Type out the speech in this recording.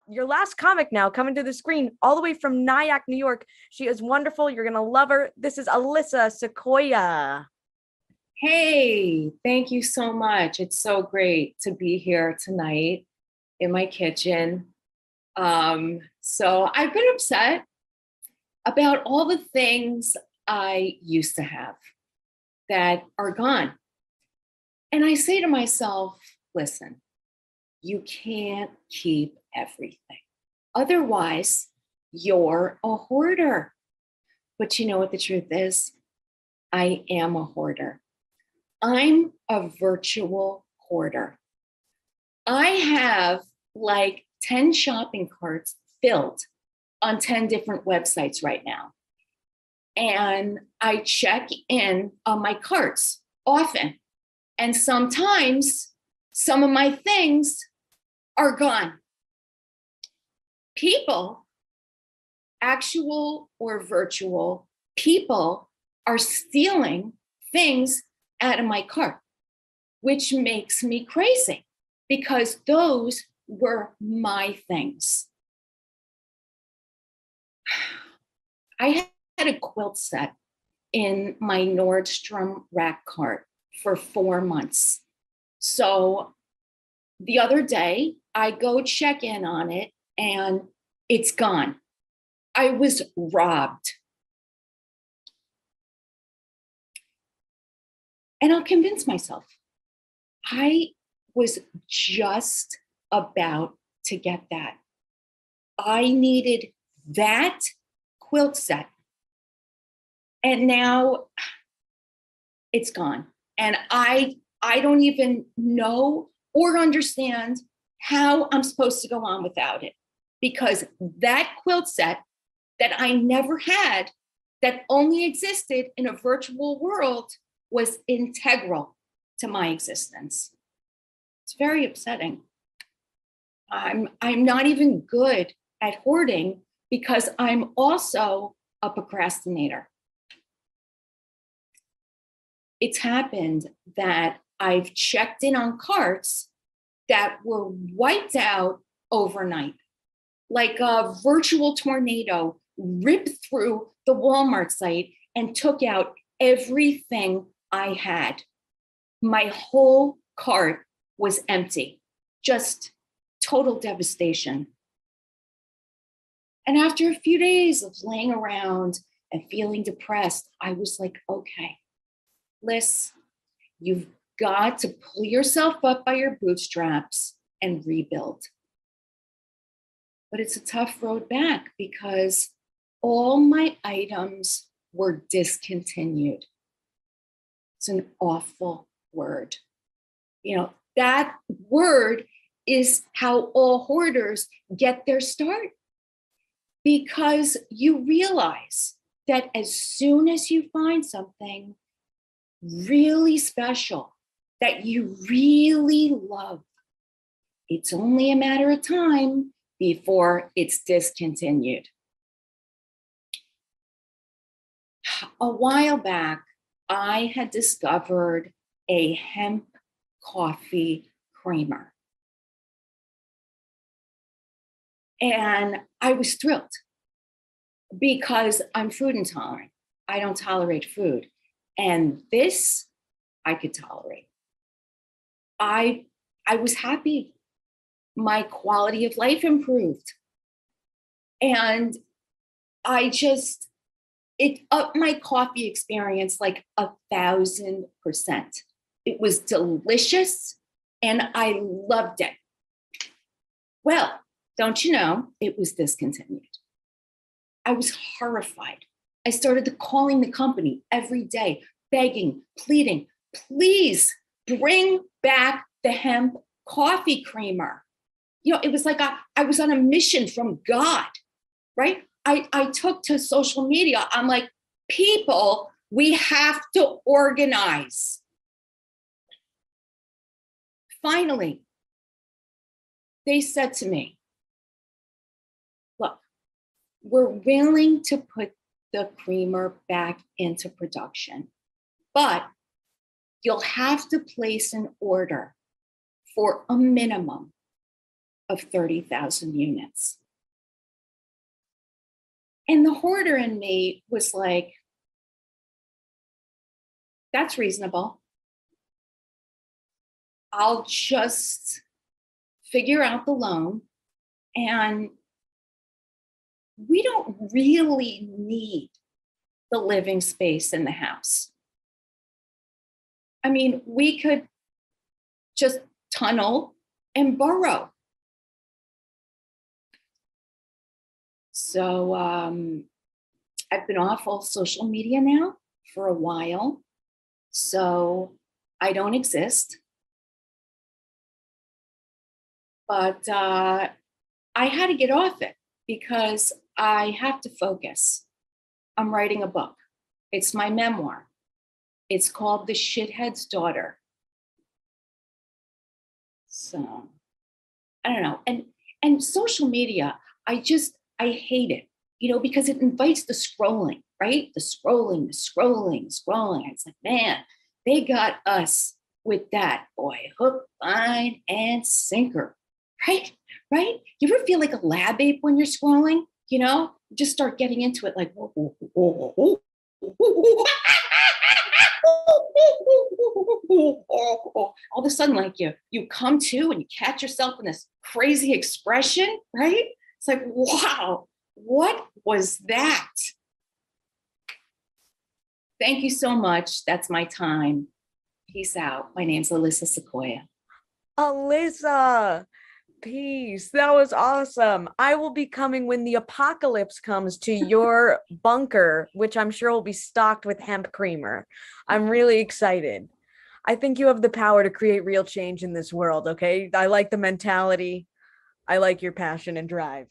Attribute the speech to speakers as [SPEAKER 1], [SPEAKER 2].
[SPEAKER 1] your last comic now coming to the screen all the way from Nyack, New York. She is wonderful. You're going to love her. This is Alyssa Sequoia.
[SPEAKER 2] Hey, thank you so much. It's so great to be here tonight in my kitchen. So I've been upset about all the things I used to have that are gone. And I say to myself, listen, you can't keep everything. Otherwise, you're a hoarder. But you know what the truth is? I am a hoarder. I'm a virtual hoarder. I have like 10 shopping carts filled on 10 different websites right now. And I check in on my carts often. And sometimes some of my things are gone. People, actual or virtual, people are stealing things out of my cart, which makes me crazy because those were my things. I had a quilt set in my Nordstrom rack cart for 4 months. So the other day, I go check in on it and it's gone. I was robbed. And I'll convince myself. I was just about to get that. I needed that quilt set. And now it's gone. And I don't even know or understand how I'm supposed to go on without it. Because that quilt set that I never had, that only existed in a virtual world, was integral to my existence. It's very upsetting. I'm not even good at hoarding because I'm also a procrastinator. It's happened that I've checked in on carts that were wiped out overnight, like a virtual tornado ripped through the Walmart site and took out everything I had. My whole cart was empty, just total devastation. And after a few days of laying around and feeling depressed, I was like, okay, Liz, you've got to pull yourself up by your bootstraps and rebuild. But it's a tough road back because all my items were discontinued. It's an awful word. You know, that word is how all hoarders get their start. Because you realize that as soon as you find something really special that you really love, it's only a matter of time before it's discontinued. A while back, I had discovered a hemp coffee creamer. And I was thrilled because I'm food intolerant. I don't tolerate food. And this I could tolerate. I was happy. My quality of life improved. And it upped my coffee experience like 1,000%. It was delicious and I loved it. Well, don't you know, it was discontinued. I was horrified. I started calling the company every day, begging, pleading, please bring back the hemp coffee creamer. You know, it was like I was on a mission from God, right? I took to social media. I'm like, people, we have to organize. Finally, they said to me, look, we're willing to put the creamer back into production, but you'll have to place an order for a minimum of 30,000 units. And the hoarder in me was like, that's reasonable. I'll just figure out the loan, and we don't really need the living space in the house. I mean, we could just tunnel and burrow. So I've been off all social media now for a while. So I don't exist. But I had to get off it because I have to focus. I'm writing a book. It's my memoir. It's called The Shithead's Daughter. So I don't know. And social media, I hate it, because it invites the scrolling, right? The scrolling, the scrolling, scrolling. It's like, man, they got us with that, boy, hook, line, and sinker, right? Right? You ever feel like a lab ape when you're scrolling? Just start getting into it like, whoa, whoa, whoa, whoa, whoa. All of a sudden, like you come to and you catch yourself in this crazy expression, right? It's like, wow, what was that? Thank you so much. That's my time. Peace out. My name's Alyssa Sequoia.
[SPEAKER 1] Alyssa, peace. That was awesome. I will be coming when the apocalypse comes to your bunker, which I'm sure will be stocked with hemp creamer. I'm really excited. I think you have the power to create real change in this world, okay? I like the mentality. I like your passion and drive.